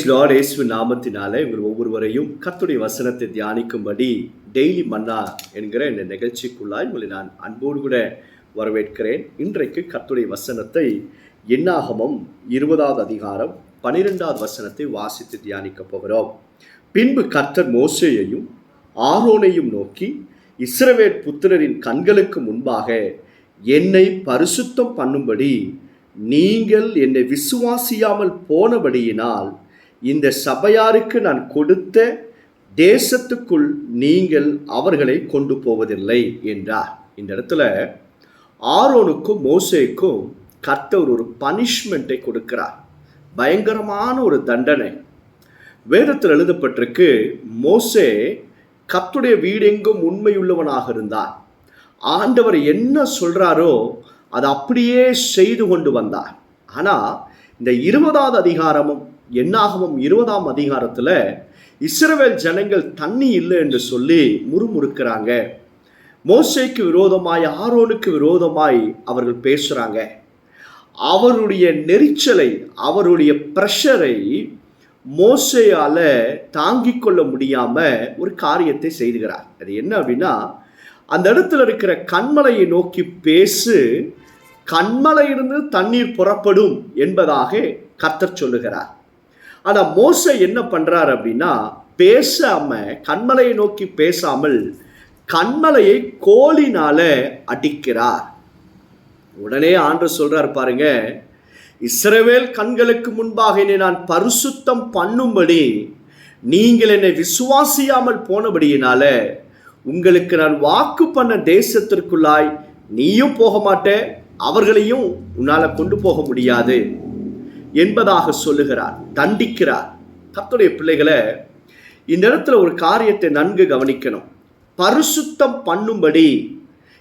Price Lord. இயேசுவின் நாமத்தினாலே உங்கள் ஒவ்வொருவரையும் கர்த்தருடைய வசனத்தை தியானிக்கும்படி டெய்லி மன்னா என்கிற இந்த நிகழ்ச்சிக்குள்ளாய் உங்களை நான் அன்போடு கூட வரவேற்கிறேன். இன்றைக்கு கர்த்தருடைய வசனத்தை என்னாகமம் 20வது அதிகாரம் 12வது வசனத்தை வாசித்து தியானிக்க போகிறோம். பின்பு கர்த்தர் மோசேயையும் ஆரோனையும் நோக்கி, இஸ்ரவேல் புத்திரரின் கண்களுக்கு முன்பாக என்னை பரிசுத்தம் பண்ணும்படி நீங்கள் என்னை விசுவாசியாமல் போனபடியினால் இந்த சபையாருக்கு நான் கொடுத்த தேசத்துக்குள் நீங்கள் அவர்களை கொண்டு போவதில்லை என்றார். இந்த இடத்துல ஆரோனுக்கும் மோசேக்கும் கர்த்தர் ஒரு பனிஷ்மெண்ட்டை கொடுக்கிறார். பயங்கரமான ஒரு தண்டனை. வேதத்தில் எழுதப்பட்டிருக்கு, மோசே கர்த்தருடைய வீடெங்கும் உண்மையுள்ளவனாக இருந்தார். ஆண்டவர் என்ன சொல்றாரோ அதை அப்படியே செய்து கொண்டு வந்தார். ஆனால் இந்த 20வது அதிகாரமும் என்னாகமம் 20ஆம் அதிகாரத்தில் இஸ்ரவேல் ஜனங்கள் தண்ணி இல்லை என்று சொல்லி முறுமுறுக்கிறாங்க. மோசேக்கு விரோதமாய் ஆரோனுக்கு விரோதமாய் அவர்கள் பேசுகிறாங்க. அவருடைய நெரிச்சலை, அவருடைய ப்ரெஷரை மோசேயால் தாங்கிக் கொள்ள முடியாமல் ஒரு காரியத்தை செய்துகிறார். அது என்ன அப்படின்னா, அந்த இடத்துல இருக்கிற கண்மலையை நோக்கி பேசு, கண்மலையிலிருந்து தண்ணீர் புறப்படும் என்பதாக கர்த்தர் சொல்லுகிறார். ஆனால் மோசே என்ன பண்றார் அப்படின்னா, பேசாம கண்மலையை நோக்கி பேசாமல் கண்மலையை கோலினால அடிக்கிறார். உடனே ஆண்டவர் சொல்றார் பாருங்க, இஸ்ரவேல் கண்களுக்கு முன்பாக என்னை நான் பரிசுத்தம் பண்ணும்படி நீங்கள் என்னை விசுவாசியாமல் போனபடியினால உங்களுக்கு நான் வாக்கு பண்ண தேசத்திற்குள்ளாய் நீயும் போக மாட்டே, அவர்களையும் உன்னால கொண்டு போக முடியாது என்பதாக சொல்லுகிறார், தண்டிக்கிறார். கர்த்தருடைய பிள்ளைகளை, இந்த இடத்துல ஒரு காரியத்தை நன்கு கவனிக்கணும். பரிசுத்தம் பண்ணும்படி,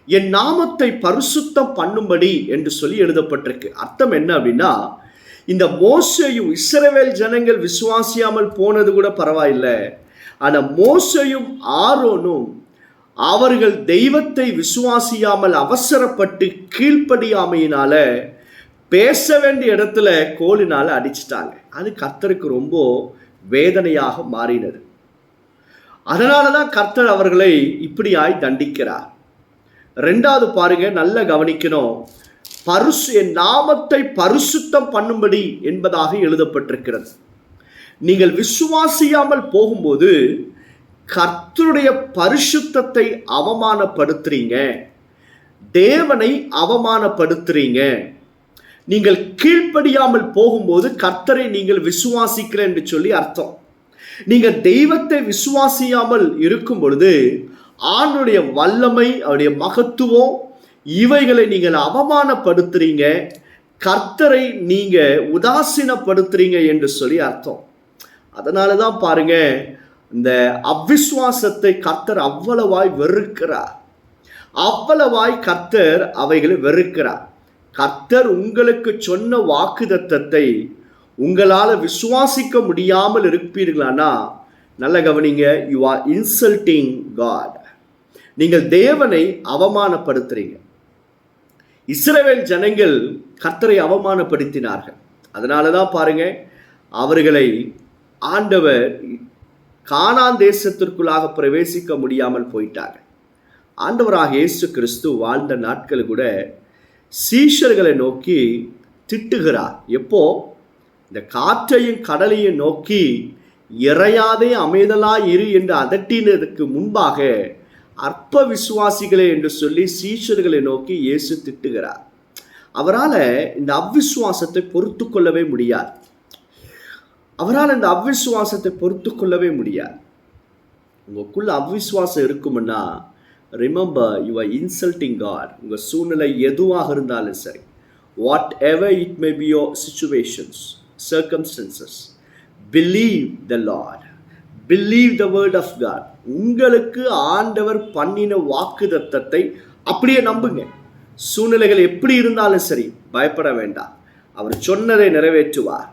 என் நாமத்தை பரிசுத்தம் பண்ணும்படி என்று சொல்லி எழுதப்பட்டிருக்கு. அர்த்தம் என்ன அப்படின்னா, இந்த மோசேயும் இஸ்ரவேல் ஜனங்கள் விசுவாசியாமல் போனது கூட பரவாயில்லை, ஆனால் மோசேயும் ஆரோனும் அவர்கள் தெய்வத்தை விசுவாசியாமல் அவசரப்பட்டு கீழ்ப்படியாமையினால பேச வேண்டிய இடத்துல கோலினால அடிச்சிட்டாங்க. அது கர்த்தருக்கு ரொம்ப வேதனையாக மாறினது. அதனால தான் கர்த்தர் அவர்களை இப்படியாய் தண்டிக்கிறார். ரெண்டாவது பாருங்க, நல்ல கவனிக்கணும். என் நாமத்தை பரிசுத்தம் பண்ணும்படி என்பதாக எழுதப்பட்டிருக்கிறது. நீங்கள் விசுவாசியாமல் போகும்போது கர்த்தருடைய பரிசுத்தத்தை அவமானப்படுத்துறீங்க, தேவனை அவமானப்படுத்துறீங்க. நீங்கள் கீழ்ப்படியாமல் போகும்போது கர்த்தரை நீங்கள் விசுவாசிக்கிறேன் என்று சொல்லி அர்த்தம். நீங்கள் தெய்வத்தை விசுவாசியாமல் இருக்கும் பொழுது ஆண்டுடைய வல்லமை, அவருடைய மகத்துவம், இவைகளை நீங்கள் அவமானப்படுத்துறீங்க, கர்த்தரை நீங்க உதாசீனப்படுத்துறீங்க என்று சொல்லி அர்த்தம். அதனால தான் பாருங்க, இந்த அவிசுவாசத்தை கர்த்தர் அவ்வளவாய் வெறுக்கிறார். அவ்வளவாய் கர்த்தர் அவைகளை வெறுக்கிறார். கர்த்தர் உங்களுக்கு சொன்ன வாக்குத்தத்தத்தை உங்களால் விசுவாசிக்க முடியாமல் இருப்பீர்களானா, நல்ல கவனிங்க, யூ ஆர் இன்சல்டிங் காட். நீங்கள் தேவனை அவமானப்படுத்துறீங்க. இஸ்ரவேல் ஜனங்கள் கர்த்தரை அவமானப்படுத்தினார்கள். அதனால தான் பாருங்க, அவர்களை ஆண்டவர் கானான் தேசத்திற்குள்ளாக பிரவேசிக்க முடியாமல் போயிட்டாங்க. ஆண்டவராக இயேசு கிறிஸ்து வாழ்ந்த நாட்கள் கூட சீஷர்களை நோக்கி திட்டுகிறார். எப்போ? இந்த காற்றையும் கடலையும் நோக்கி இறையாதே அமைதலாய் இரு என்று அதட்டினதுக்கு முன்பாக அற்ப விசுவாசிகளே என்று சொல்லி சீஷர்களை நோக்கி இயேசு திட்டுகிறார். அவரால் இந்த அவ்விசுவாசத்தை பொறுத்து கொள்ளவே முடியாது. அவரால் இந்த அவ்விசுவாசத்தை பொறுத்து கொள்ளவே முடியாது. உங்களுக்குள்ள அவ்விசுவாசம் இருக்கும்னா, remember, you are insulting God. உங்கள் சூழ்நிலை எதுவாக இருந்தாலும் சரி, whatever it may be your situations, circumstances, believe the Lord, believe the word of God. உங்களுக்கு ஆண்டவர் பண்ணின வாக்குத்தத்தத்தை அப்படியே நம்புங்க. சூழ்நிலைகள் எப்படி இருந்தாலும் சரி, பயப்பட வேண்டாம். அவர் சொன்னதை நிறைவேற்றுவார்.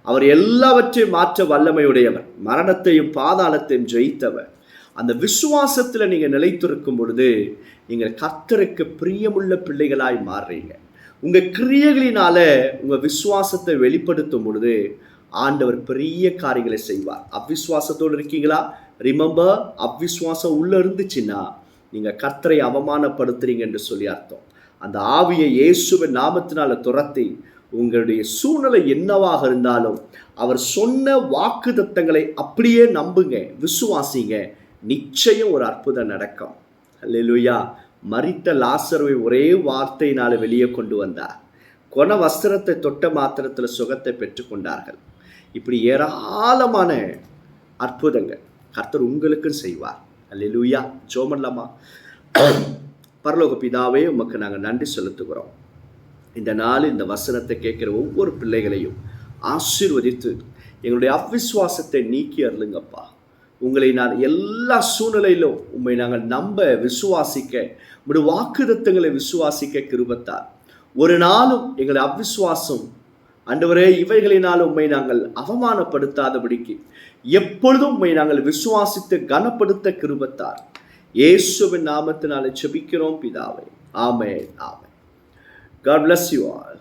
அவர் எல்லாவற்றையும் மாற்ற வல்லமையுடையவர், மரணத்தையும் பாதாளத்தையும் ஜெயித்தவர். அந்த விசுவாசத்தில் நீங்கள் நிலைத்திருக்கும் பொழுது நீங்கள் கர்த்தருக்கு பிரியமுள்ள பிள்ளைகளாய் மாறுறீங்க. உங்கள் கிரியைகளினால உங்கள் விசுவாசத்தை வெளிப்படுத்தும் பொழுது ஆண்டவர் பெரிய காரியங்களை செய்வார். அவிசுவாசத்தோடு இருக்கீங்களா? ரிமெம்பர், அவிசுவாசம் உள்ள இருந்துச்சுன்னா நீங்க கர்த்தரை அவமானப்படுத்துறீங்க என்று சொல்லி அர்த்தம். அந்த ஆவியை இயேசுவின் நாமத்தினால துரத்தி உங்களுடைய சூழ்நிலை என்னவாக இருந்தாலும் அவர் சொன்ன வாக்குத்தத்தங்களை அப்படியே நம்புங்க, விசுவாசிங்க. நிச்சயம் ஒரு அற்புதம் நடக்கும். அல்லேலூயா. மரித்த லாசருவை ஒரே வார்த்தையினால வெளியே கொண்டு வந்தார். கொன வஸ்திரத்தை தொட்ட மாத்திரத்தில் சுகத்தை பெற்றுக்கொண்டார்கள். இப்படி ஏராளமான அற்புதங்கள் கர்த்தர் உங்களுக்கும் செய்வார். அல்லேலூயா. ஜெபம் பண்ணலாமா? பரலோக பிதாவே, உமக்கு நாங்கள் நன்றி செலுத்துகிறோம். இந்த நாள் இந்த வசனத்தை கேட்கிற ஒவ்வொரு பிள்ளைகளையும் ஆசீர்வதித்து எங்களுடைய அவிசுவாசத்தை நீக்கி அருளுங்கப்பா. உங்களை நான் எல்லா சூழ்நிலையிலும் உண்மை நாங்கள் நம்ப, விசுவாசிக்க, உங்களுடைய வாக்குத்தத்தங்களை விசுவாசிக்க கிருபைத்தார். ஒரு நாளும் எங்களை அவிசுவாசம் ஆண்டவரே இவைகளினால் உண்மை நாங்கள் அவமானப்படுத்தாதபடிக்கு எப்பொழுதும் உண்மை நாங்கள் விசுவாசித்து கனப்படுத்த கிருபைத்தார். இயேசுவின் நாமத்தினாலே ஜெபிக்கிறோம் பிதாவே. ஆமென், ஆமென். God bless you all.